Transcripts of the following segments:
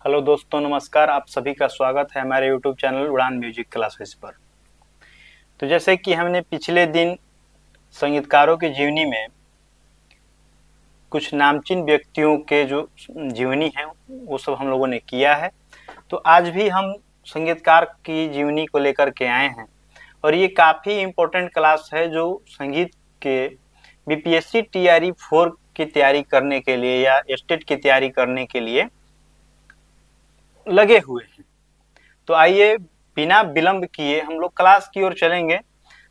Hello दोस्तों, नमस्कार। आप सभी का स्वागत है हमारे यूट्यूब चैनल उड़ान म्यूजिक क्लासेस पर। तो जैसे कि हमने पिछले दिन संगीतकारों की जीवनी में कुछ नामचीन व्यक्तियों के जो जीवनी है वो सब हम लोगों ने किया है। तो आज भी हम संगीतकार की जीवनी को लेकर के आए हैं और ये काफ़ी इम्पोर्टेंट क्लास है जो संगीत के बीपीएससी टीआरई 4 की तैयारी करने के लिए या स्टेट की तैयारी करने के लिए लगे हुए हैं। तो आइए बिना विलंब किए हम लोग क्लास की ओर चलेंगे।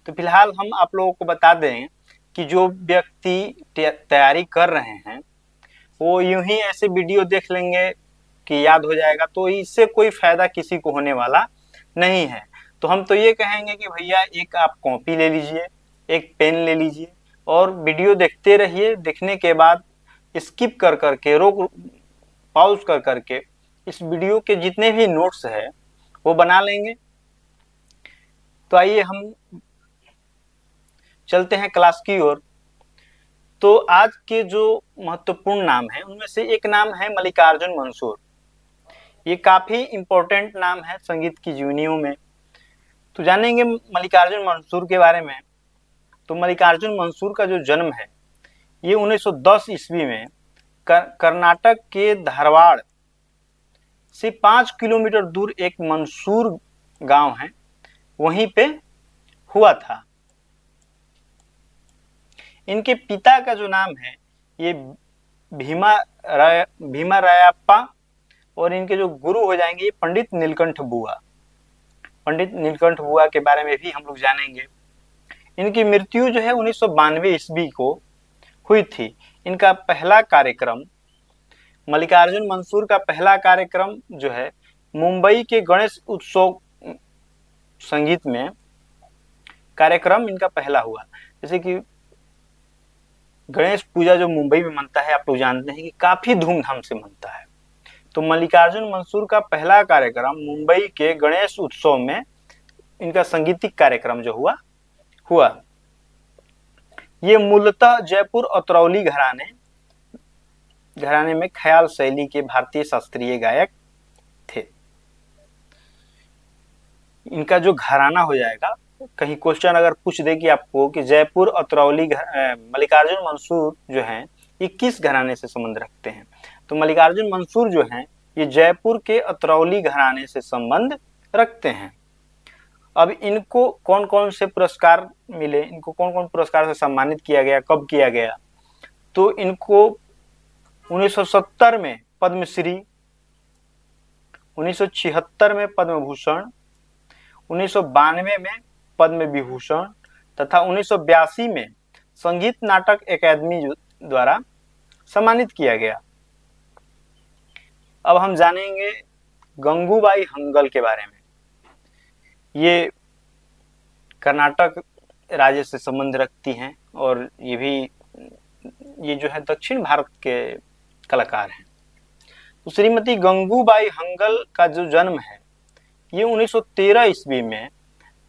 तो फिलहाल हम आप लोगों को बता दें कि जो व्यक्ति तैयारी कर रहे हैं वो यूं ही ऐसे वीडियो देख लेंगे कि याद हो जाएगा, तो इससे कोई फायदा किसी को होने वाला नहीं है। तो हम तो ये कहेंगे कि भैया एक आप कॉपी ले लीजिए, एक पेन ले लीजिए और वीडियो देखते रहिए। देखने के बाद स्किप कर करके, रोक पॉज कर करके इस वीडियो के जितने भी नोट्स है वो बना लेंगे। तो आइए हम चलते हैं क्लास की ओर। तो आज के जो महत्वपूर्ण नाम है उनमें से एक नाम है मल्लिकार्जुन मंसूर। ये काफी इम्पोर्टेंट नाम है संगीत की जीवनियों में। तो जानेंगे मल्लिकार्जुन मंसूर के बारे में। तो मल्लिकार्जुन मंसूर का जो जन्म है ये 1910 ईस्वी में कर्नाटक के धारवाड़ से 5 किलोमीटर दूर एक मंसूर गांव है वहीं पे हुआ था। इनके पिता का जो नाम है ये भीमा रायप्पा और इनके जो गुरु हो जाएंगे ये पंडित नीलकंठ बुआ। पंडित नीलकंठ बुआ के बारे में भी हम लोग जानेंगे। इनकी मृत्यु जो है 1992 ईस्वी को हुई थी। इनका पहला कार्यक्रम, मल्लिकार्जुन मंसूर का पहला कार्यक्रम जो है मुंबई के गणेश उत्सव संगीत में कार्यक्रम इनका पहला हुआ। जैसे कि गणेश पूजा जो मुंबई में मनता है, आप लोग जानते हैं कि काफी धूमधाम से मनता है। तो मल्लिकार्जुन मंसूर का पहला कार्यक्रम मुंबई के गणेश उत्सव में इनका संगीतिक कार्यक्रम जो हुआ। ये मूलतः जयपुर अतरौली घराने में ख्याल शैली के भारतीय शास्त्रीय गायक थे। इनका जो घराना हो जाएगा, कहीं क्वेश्चन अगर पूछ दे कि आपको कि जयपुर अतरौली मल्लिकार्जुन मंसूर जो हैं ये किस घराने से संबंध रखते हैं, तो मल्लिकार्जुन मंसूर जो हैं ये जयपुर के अतरौली घराने से संबंध रखते हैं। अब इनको कौन कौन से पुरस्कार मिले, इनको कौन कौन पुरस्कार से सम्मानित किया गया, कब किया गया, तो इनको 1970 में पद्मश्री, 1976 में पद्म भूषण, 1992 में पद्म विभूषण तथा 1982 में संगीत नाटक अकादमी द्वारा सम्मानित किया गया। अब हम जानेंगे गंगूबाई हंगल के बारे में। ये कर्नाटक राज्य से संबंध रखती हैं और ये जो है दक्षिण भारत के कलाकार हैं। तो श्रीमती गंगूबाई हंगल का जो जन्म है ये 1913 ईस्वी में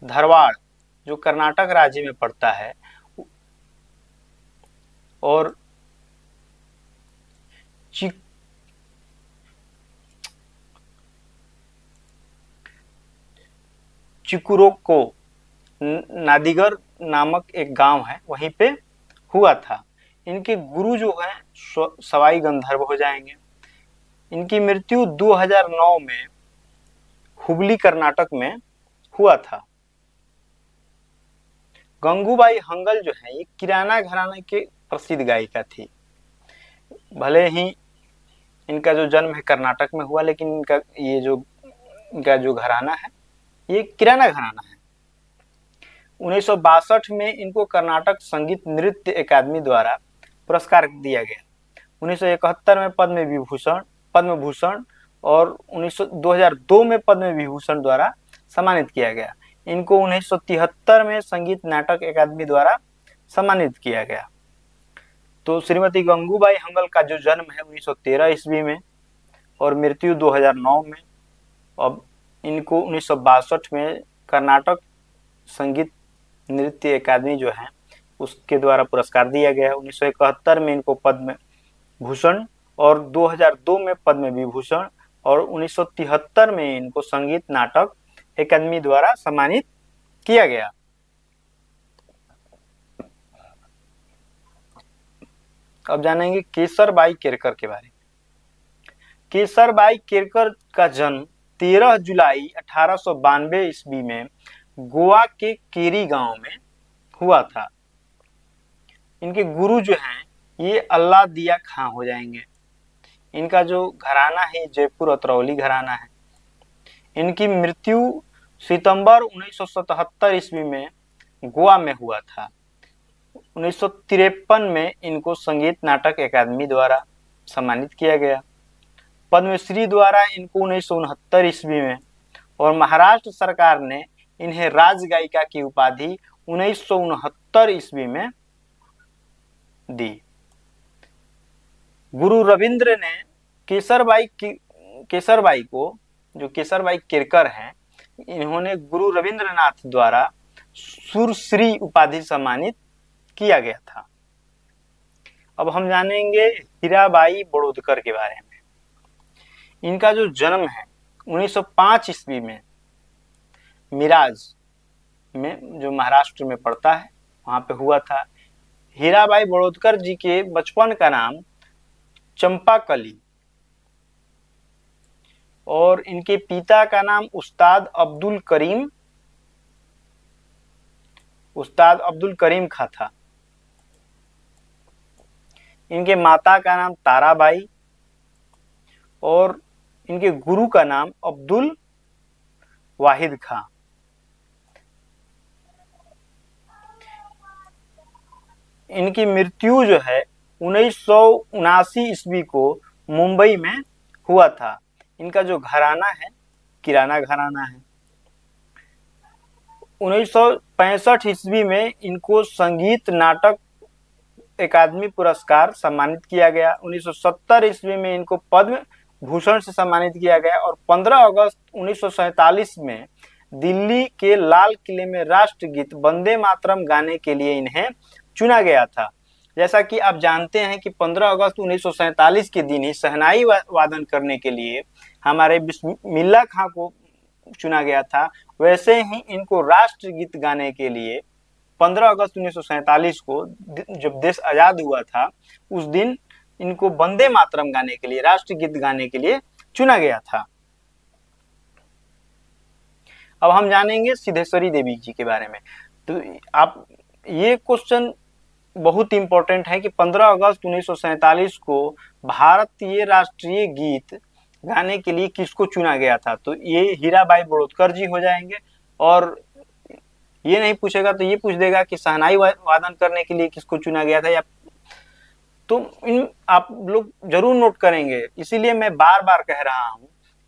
धारवाड़ जो कर्नाटक राज्य में पड़ता है और चिकुरोको नादिगर नामक एक गांव है वहीं पे हुआ था। इनके गुरु जो हैं सवाई गंधर्व हो जाएंगे। इनकी मृत्यु 2009 में हुबली कर्नाटक में हुआ था। गंगूबाई हंगल जो है ये किराना घराने के प्रसिद्ध गायिका थी। भले ही इनका जो जन्म है कर्नाटक में हुआ, लेकिन इनका जो घराना है ये किराना घराना है। 1962 में इनको कर्नाटक संगीत नृत्य अकादमी द्वारा पुरस्कार दिया गया। 1971 में पद्म भूषण और 2002 में पद्म विभूषण द्वारा सम्मानित किया गया। इनको 1973 में संगीत नाटक अकादमी द्वारा सम्मानित किया गया। तो श्रीमती गंगूबाई हंगल का जो जन्म है 1913 ईस्वी में और मृत्यु 2009 में। अब इनको 1962 में कर्नाटक संगीत नृत्य अकादमी जो है उसके द्वारा पुरस्कार दिया गया। 1971 में इनको पद्म भूषण और 2002 में पद्म विभूषण और 1973 में इनको संगीत नाटक अकादमी द्वारा सम्मानित किया गया। अब जानेंगे केसरबाई केरकर के बारे में। केसरबाई केरकर का जन्म 13 जुलाई 1892 ईस्वी में गोवा के केरी गांव में हुआ था। इनके गुरु जो हैं ये अल्लाह दिया खां हो जाएंगे। इनका जो घराना है जयपुर अतरौली घराना है। इनकी मृत्यु सितंबर 1977 ईस्वी में गोवा में हुआ था। 1953 में इनको संगीत नाटक अकादमी द्वारा सम्मानित किया गया। पद्मश्री द्वारा इनको 1969 ईस्वी में और महाराष्ट्र सरकार ने इन्हें राज गायिका की उपाधि 1969 ईस्वी में दी। गुरु रविंद्र ने केसरबाई को, जो केसरबाई केरकर हैं, इन्होंने गुरु रविंद्रनाथ द्वारा सुरश्री उपाधि सम्मानित किया गया था। अब हम जानेंगे हीराबाई बड़ौदकर के बारे में। इनका जो जन्म है 1905 ईस्वी में मिराज में, जो महाराष्ट्र में पड़ता है, वहां पे हुआ था। हीराबाई बड़ौदकर जी के बचपन का नाम चंपाकली और इनके पिता का नाम उस्ताद अब्दुल करीम खां था। इनके माता का नाम ताराबाई और इनके गुरु का नाम अब्दुल वाहिद खां। इनकी मृत्यु जो है 1979 ईस्वी को मुंबई में हुआ था। इनका जो घराना है किराना घराना है। 1965 ईस्वी में इनको संगीत नाटक अकादमी पुरस्कार सम्मानित किया गया। 1970 ईस्वी में इनको पद्म भूषण से सम्मानित किया गया और 15 अगस्त 1947 में दिल्ली के लाल किले में राष्ट्रगीत वंदे मातरम गाने के लिए इन्हें चुना गया था। जैसा कि आप जानते हैं कि 15 अगस्त 1947 के दिन ही शहनाई वादन करने के लिए हमारे बिस्मिल्लाह खां को चुना गया था, वैसे ही इनको राष्ट्रगीत गाने के लिए 15 अगस्त 1947 को, जब देश आजाद हुआ था, उस दिन इनको वंदे मातरम गाने के लिए, राष्ट्रगीत गाने के लिए चुना गया था। अब हम जानेंगे सिद्धेश्वरी देवी जी के बारे में। तो आप, ये क्वेश्चन बहुत इंपॉर्टेंट है कि 15 अगस्त 1947 को भारतीय राष्ट्रीय गीत गाने के लिए किसको चुना गया था। तो ये हीराबाई बड़ौदकर जी हो जाएंगे। और ये नहीं पूछेगा तो ये पूछ देगा कि शहनाई वादन करने के लिए किसको चुना गया था, या तो इन आप लोग जरूर नोट करेंगे। इसीलिए मैं बार बार कह रहा हूं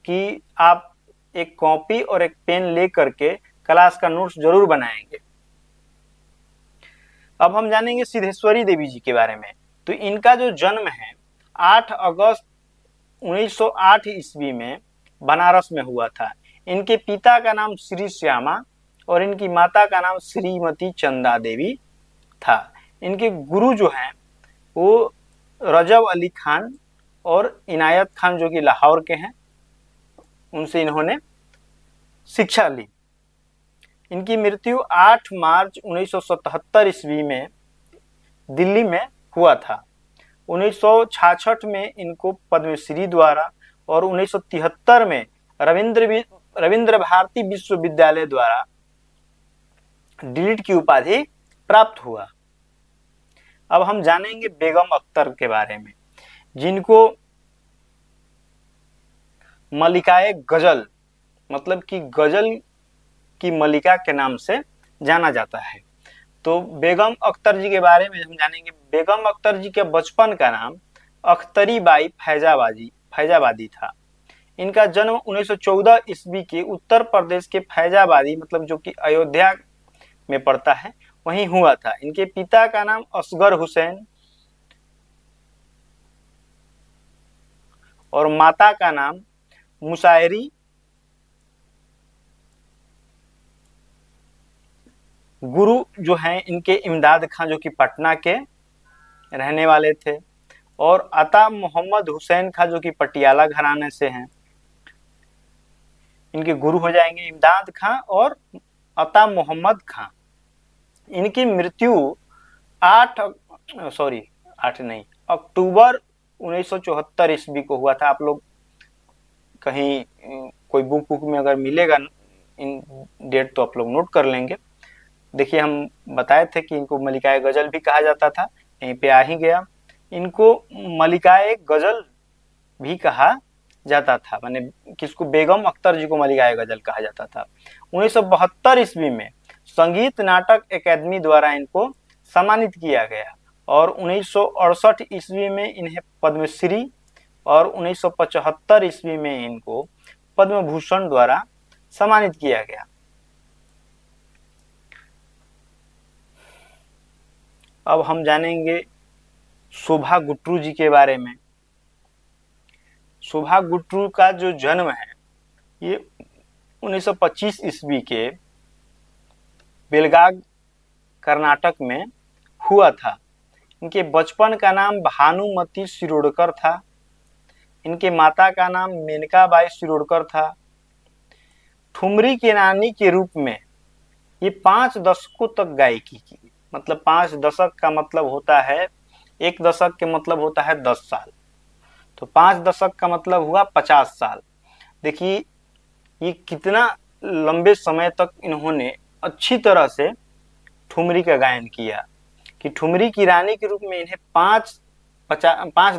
कि आप एक कॉपी और एक पेन ले करके क्लास का नोट्स जरूर बनाएंगे। अब हम जानेंगे सिद्धेश्वरी देवी जी के बारे में। तो इनका जो जन्म है 8 अगस्त 1908 ईस्वी में बनारस में हुआ था। इनके पिता का नाम श्री श्यामा और इनकी माता का नाम श्रीमती चंदा देवी था। इनके गुरु जो हैं वो रजब अली खान और इनायत खान, जो कि लाहौर के हैं, उनसे इन्होंने शिक्षा ली। इनकी मृत्यु 8 मार्च 1977 ईस्वी में दिल्ली में हुआ था। 1966 में इनको पद्मश्री द्वारा और 1973 में रविंद्र भारती विश्वविद्यालय द्वारा डीलिट की उपाधि प्राप्त हुआ। अब हम जानेंगे बेगम अख्तर के बारे में, जिनको मलिकाए गजल, मतलब कि गजल की मलिका के नाम से जाना जाता है। तो बेगम अख्तर जी के बारे में हम जानेंगे। बेगम अख्तर जी के बचपन का नाम अख्तरी बाई फैजाबादी था। इनका जन्म 1914 ईस्वी के उत्तर प्रदेश के फैजाबादी, मतलब जो कि अयोध्या में पड़ता है, वहीं हुआ था। इनके पिता का नाम असगर हुसैन और माता का नाम मुशायरी। गुरु जो हैं इनके इमदाद खां, जो कि पटना के रहने वाले थे, और अता मोहम्मद हुसैन खां, जो कि पटियाला घराने से हैं। इनके गुरु हो जाएंगे इमदाद खां और अता मोहम्मद खां। इनकी मृत्यु 8 नहीं, अक्टूबर 1974 ईस्वी को हुआ था। आप लोग कहीं कोई बुक में अगर मिलेगा इन डेट तो आप लोग नोट कर लेंगे। देखिए, हम बताए थे कि इनको मलिकाए गजल भी कहा जाता था, यहीं पे आ ही गया। इनको मलिकाए गजल भी कहा जाता था, माने किसको, बेगम अख्तर जी को मलिकाए गजल कहा जाता था। 1972 ईस्वी में संगीत नाटक अकादमी द्वारा इनको सम्मानित किया गया और 1968 ईस्वी में इन्हें पद्मश्री और 1975 ईस्वी में इनको पद्म भूषण द्वारा सम्मानित किया गया। अब हम जानेंगे शोभा गुट्टू जी के बारे में। शोभा गुट्टू का जो जन्म है ये 1925 ईस्वी के बेलगाग कर्नाटक में हुआ था। इनके बचपन का नाम भानुमती शिरोडकर था। इनके माता का नाम मेनकाबाई शिरोडकर था। ठुमरी की रानी के रूप में ये 5 दशकों तक गायकी की। मतलब 5 दशक का मतलब होता है, एक दशक के मतलब होता है 10 साल, तो 5 दशक का मतलब हुआ 50 साल। देखिए ये कितना लंबे समय तक इन्होंने अच्छी तरह से ठुमरी का गायन किया कि ठुमरी की रानी के रूप में इन्हें 5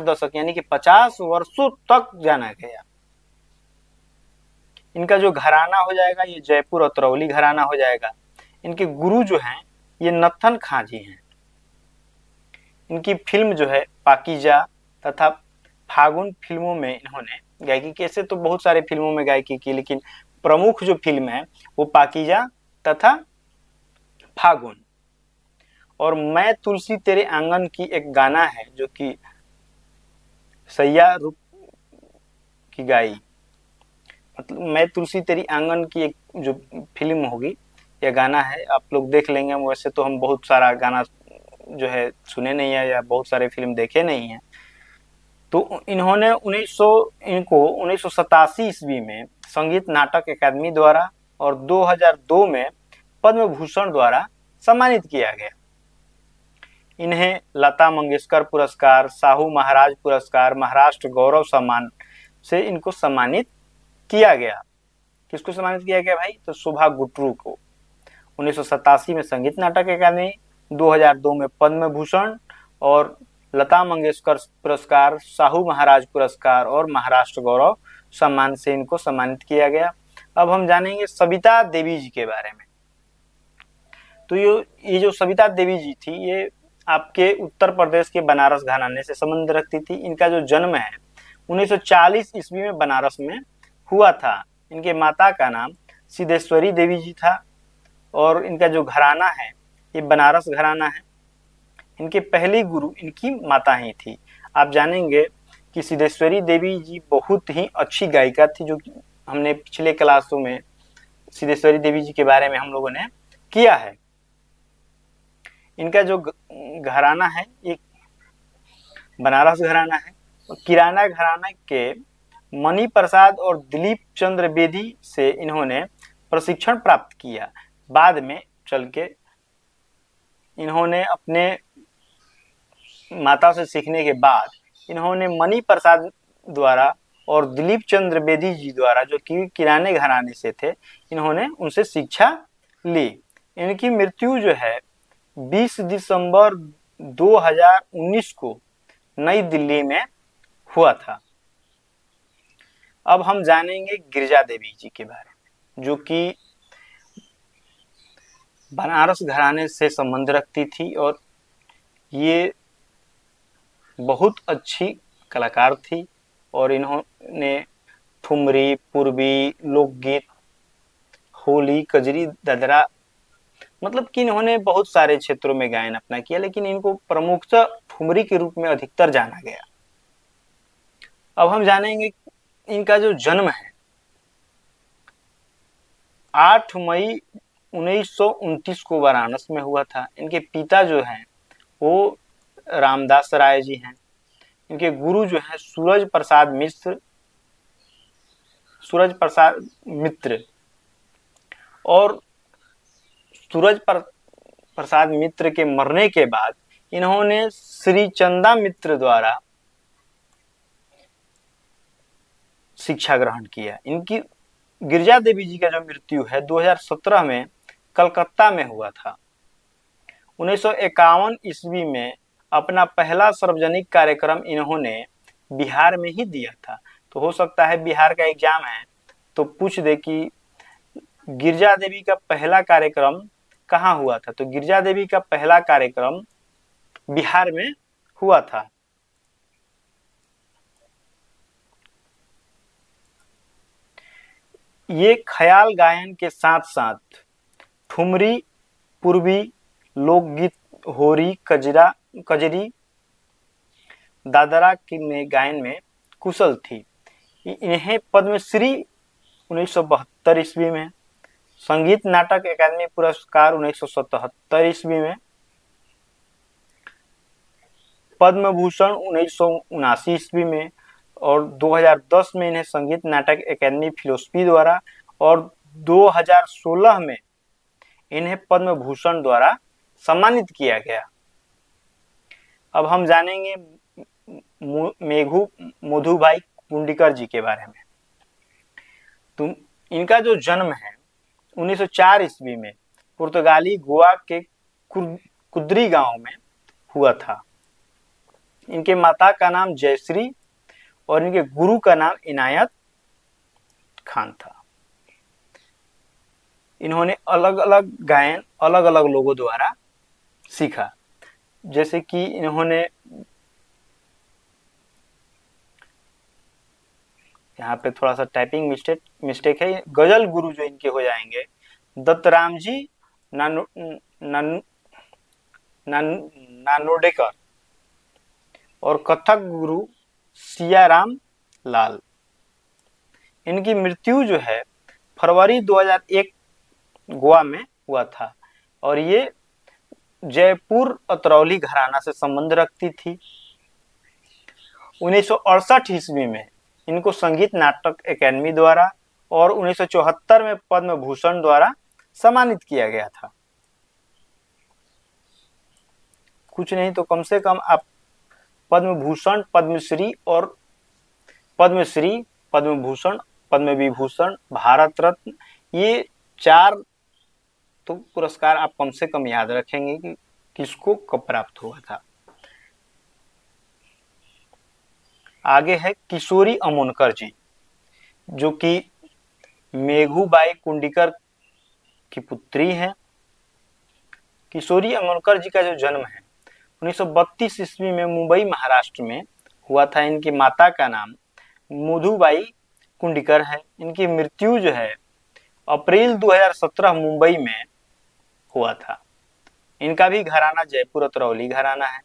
दशक यानी कि 50 वर्षों तक जाना गया। इनका जो घराना हो जाएगा ये जयपुर अतरौली घराना हो जाएगा। इनके गुरु जो हैं ये नत्थन खां जी हैं। इनकी फिल्म जो है पाकीजा तथा फागुन फिल्मों में इन्होंने गायकी की। ऐसे तो बहुत सारे फिल्मों में गायकी की, लेकिन प्रमुख जो फिल्म है वो पाकीजा तथा फागुन। और मैं तुलसी तेरे आंगन की एक गाना है जो कि सैया रूप की गाई, मतलब मैं तुलसी तेरी आंगन की एक जो फिल्म होगी या गाना है, आप लोग देख लेंगे। वैसे तो हम बहुत सारा गाना जो है सुने नहीं है या बहुत सारे फिल्म देखे नहीं है। तो इन्होंने 1987 ईस्वी में संगीत नाटक अकादमी द्वारा और 2002 में पद्म भूषण द्वारा सम्मानित किया गया। इन्हें लता मंगेशकर पुरस्कार, साहू महाराज पुरस्कार, महाराष्ट्र गौरव सम्मान से इनको सम्मानित किया गया। किसको सम्मानित किया गया भाई? तो शोभा गुट्टू को। 1987 में संगीत नाटक अकादमी, 2002 में पद्म भूषण और लता मंगेशकर पुरस्कार, साहू महाराज पुरस्कार और महाराष्ट्र गौरव सम्मान से इनको सम्मानित किया गया। अब हम जानेंगे सविता देवी जी के बारे में। तो ये जो सविता देवी जी थी ये आपके उत्तर प्रदेश के बनारस घराने से संबंध रखती थी। इनका जो जन्म है 1940 ईस्वी में बनारस में हुआ था। इनके माता का नाम सिद्धेश्वरी देवी जी था और इनका जो घराना है ये बनारस घराना है। इनके पहली गुरु इनकी माता ही थी। आप जानेंगे कि सिद्धेश्वरी देवी जी बहुत ही अच्छी गायिका थी, जो हमने पिछले क्लासों में सिद्धेश्वरी देवी जी के बारे में हम लोगों ने किया है। इनका जो घराना है एक बनारस घराना है। किराना घराना के मणि प्रसाद और दिलीप चंद्र बेदी से इन्होंने प्रशिक्षण प्राप्त किया। बाद में चल के इन्होंने अपने माता से सीखने के बाद इन्होंने मणि प्रसाद द्वारा और दिलीप चंद्र बेदी जी द्वारा, जो कि किराने घराने से थे, इन्होंने उनसे शिक्षा ली। इनकी मृत्यु जो है 20 दिसंबर 2019 को नई दिल्ली में हुआ था। अब हम जानेंगे गिरिजा देवी जी के बारे में, जो कि बनारस घराने से संबंध रखती थी और ये बहुत अच्छी कलाकार थी और इन्होंने ठुमरी, पूर्वी, लोकगीत, होली, कजरी, ददरा, मतलब कि इन्होंने बहुत सारे क्षेत्रों में गायन अपना किया, लेकिन इनको प्रमुखतः ठुमरी के रूप में अधिकतर जाना गया। अब हम जानेंगे इनका जो जन्म है 8 मई 1929 को वाराणसी में हुआ था। इनके पिता जो हैं वो रामदास राय जी हैं। इनके गुरु जो हैं सूरज प्रसाद मिश्र, सूरज प्रसाद मित्र। और सूरज प्रसाद मित्र के मरने के बाद इन्होंने श्री चंदा मित्र द्वारा शिक्षा ग्रहण किया। इनकी गिरिजा देवी जी का जो मृत्यु है 2017 में कलकत्ता में हुआ था। 1951 ईस्वी में अपना पहला सार्वजनिक कार्यक्रम इन्होंने बिहार में ही दिया था। तो हो सकता है बिहार का एग्जाम है तो पूछ दे कि गिरिजा देवी का पहला कार्यक्रम कहाँ हुआ था। तो गिरिजा देवी का पहला कार्यक्रम बिहार में हुआ था। ये ख्याल गायन के साथ साथ ठुमरी, पूर्वी लोकगीत, होरी, कजरी, दादरा के गायन में कुशल थी। इन्हें पद्मश्री 1972 ईस्वी में, संगीत नाटक अकादमी पुरस्कार 1977 ईस्वी में, पद्म भूषण 1979 ईस्वी में और 2010 में इन्हें संगीत नाटक अकादमी फिलोसफी द्वारा और 2016 में इन्हें पद्म भूषण द्वारा सम्मानित किया गया। अब हम जानेंगे मेघू मधुभाई कुंडिकर जी के बारे में। तो इनका जो जन्म है 1904 ईस्वी में पुर्तगाली गोवा के कुद्री गांव में हुआ था। इनके माता का नाम जयश्री और इनके गुरु का नाम इनायत खान था। इन्होंने अलग अलग गायन अलग अलग लोगों द्वारा सीखा। जैसे कि इन्होंने यहाँ पे थोड़ा सा टाइपिंग मिस्टेक है। गजल गुरु जो इनके हो जाएंगे दत्तराम जी नानोडेकर और कथक गुरु सियाराम लाल। इनकी मृत्यु जो है फरवरी 2001 गोवा में हुआ था और ये जयपुर अतरौली घराना से संबंध रखती थी। 1968 ईस्वी में इनको संगीत नाटक अकादमी द्वारा और 1974 में पद्म भूषण द्वारा सम्मानित किया गया था। कुछ नहीं तो कम से कम आप पद्म भूषण, पद्मश्री और पद्मश्री, पद्म भूषण, पद्म विभूषण, भारत रत्न, ये 4 तो पुरस्कार आप कम से कम याद रखेंगे कि किसको कब प्राप्त हुआ था। आगे है किशोरी अमोनकर जी, जो कि मेघूबाई कुंडिकर की पुत्री हैं। किशोरी अमोनकर जी का जो जन्म है 1932 ईस्वी में मुंबई महाराष्ट्र में हुआ था। इनकी माता का नाम मधुबाई कुंडिकर है। इनकी मृत्यु जो है अप्रैल 2017 मुंबई में हुआ था। इनका भी घराना जयपुर अतरौली घराना है।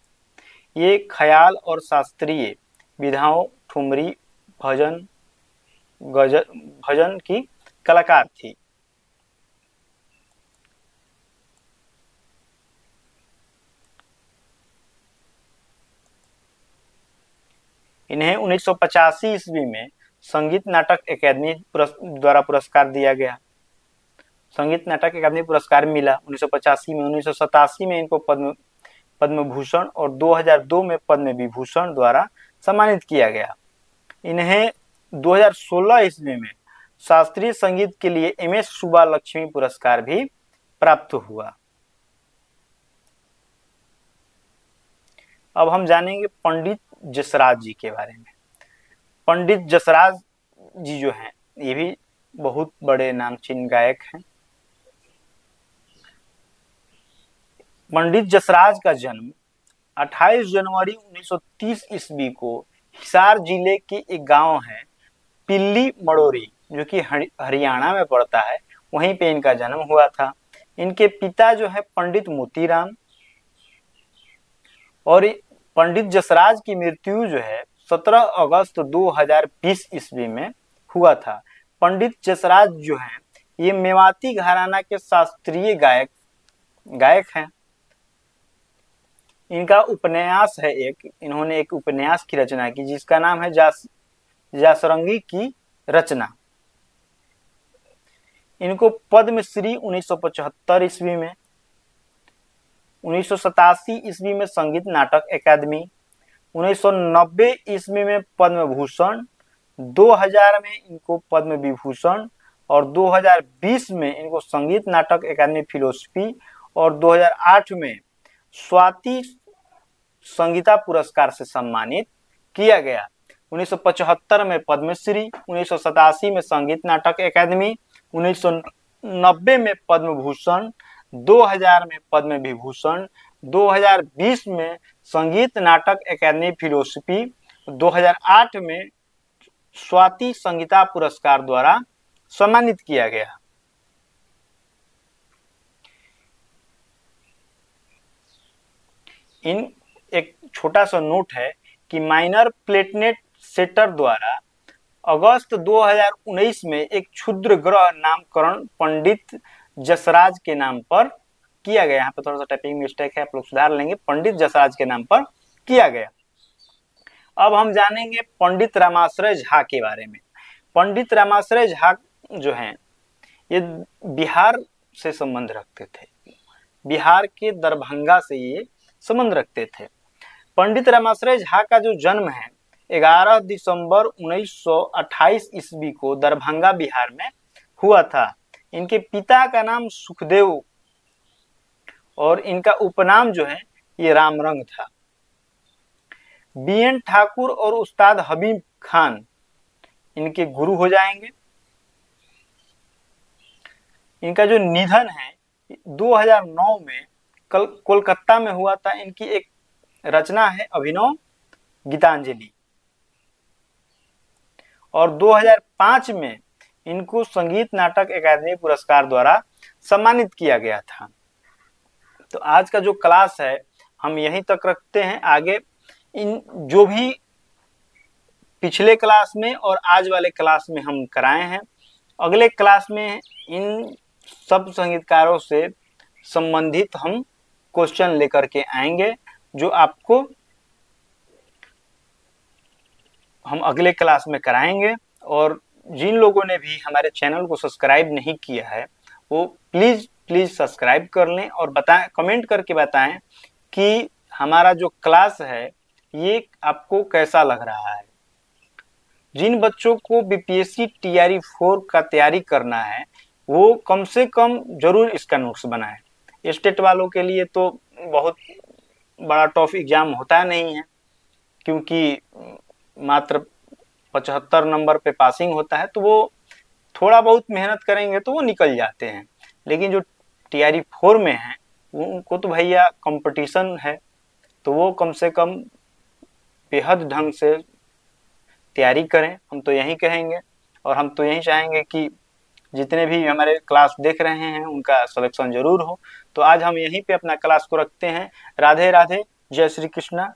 ये ख्याल और शास्त्रीय विधाओं, ठुमरी, भजन की कलाकार थी। इन्हें 1985 ईस्वी में संगीत नाटक अकादमी द्वारा पुरस्कार दिया गया। संगीत नाटक अकादमी पुरस्कार मिला 1985 में। 1987 में इनको पद्म भूषण और 2002 में पद्म विभूषण द्वारा सम्मानित किया गया। इन्हें 2016 ईस्वी में शास्त्रीय संगीत के लिए MS सुब्बालक्ष्मी पुरस्कार भी प्राप्त हुआ। अब हम जानेंगे पंडित जसराज जी के बारे में। पंडित जसराज जी जो हैं ये भी बहुत बड़े नामचीन गायक हैं। पंडित जसराज का जन्म 28 जनवरी 1930 ईस्वी को हिसार जिले के एक गांव है पिल्ली मड़ोरी, जो कि हरियाणा में पड़ता है, वहीं पे इनका जन्म हुआ था। इनके पिता जो है पंडित मोतीराम और पंडित जसराज की मृत्यु जो है 17 अगस्त 2020 ईस्वी में हुआ था। पंडित जसराज जो हैं ये मेवाती घराना के शास्त्रीय गायक हैं। इनका उपन्यास है इन्होंने एक उपन्यास की रचना की जिसका नाम है जासरंगी की रचना। इनको पद्मश्री 1975 ईस्वी में, 1987 ईस्वी में संगीत नाटक अकादमी, 1990 ईस्वी में पद्म भूषण, 2000 में इनको पद्म विभूषण और 2020 में इनको संगीत नाटक अकादमी फिलोसफी और 2008 में स्वाति संगीता पुरस्कार से सम्मानित किया गया। 1975 में पद्मश्री, 1987 में संगीत नाटक अकादमी, 1990 में पद्म भूषण, 2000 में पद्म विभूषण, 2020 में संगीत नाटक अकादमी फिलोसफी, 2008 में स्वाति संगीता पुरस्कार द्वारा सम्मानित किया गया। इन एक छोटा सा नोट है कि माइनर प्लेटनेट सेटर द्वारा अगस्त 2019 में एक क्षुद्र ग्रह नामकरण पंडित जसराज के नाम पर किया गया। यहाँ पे थोड़ा सा टाइपिंग मिस्टेक है, आप लोग सुधार लेंगे। पंडित जसराज के नाम पर किया गया। अब हम जानेंगे पंडित रामाश्रय झा के बारे में। पंडित रामाश्रय झा जो हैं ये बिहार से संबंध रखते थे, बिहार के दरभंगा से ये संबंध रखते थे। पंडित रामाश्रय झा का जो जन्म है 11 दिसंबर 1928 ईस्वी को दरभंगा बिहार में हुआ था। इनके पिता का नाम सुखदेव और इनका उपनाम जो है ये रामरंग था। बीएन ठाकुर और उस्ताद हबीब खान इनके गुरु हो जाएंगे। इनका जो निधन है 2009 में कोलकाता में हुआ था। इनकी एक रचना है अभिनव गीतांजलि और 2005 में इनको संगीत नाटक अकादमी पुरस्कार द्वारा सम्मानित किया गया था। तो आज का जो क्लास है हम यहीं तक रखते हैं। आगे इन जो भी पिछले क्लास में और आज वाले क्लास में हम कराए हैं, अगले क्लास में इन सब संगीतकारों से संबंधित हम क्वेश्चन लेकर के आएंगे, जो आपको हम अगले क्लास में कराएंगे। और जिन लोगों ने भी हमारे चैनल को सब्सक्राइब नहीं किया है वो प्लीज सब्सक्राइब कर लें और बताएं, कमेंट करके बताएं कि हमारा जो क्लास है ये आपको कैसा लग रहा है। जिन बच्चों को बीपीएससी टीआरई 4 का तैयारी करना है वो कम से कम जरूर इसका नोट्स बनाएं। स्टेट वालों के लिए तो बहुत बड़ा टफ एग्जाम होता नहीं है, क्योंकि मात्र 75 नंबर पे पासिंग होता है, तो वो थोड़ा बहुत मेहनत करेंगे तो वो निकल जाते हैं। लेकिन जो टीआरई 4 में है उनको तो भैया कंपटीशन है, तो वो कम से कम बेहद ढंग से तैयारी करें, हम तो यही कहेंगे। और हम तो यही चाहेंगे कि जितने भी हमारे क्लास देख रहे हैं उनका सिलेक्शन जरूर हो। तो आज हम यहीं पे अपना क्लास को रखते हैं। राधे राधे, जय श्री कृष्णा।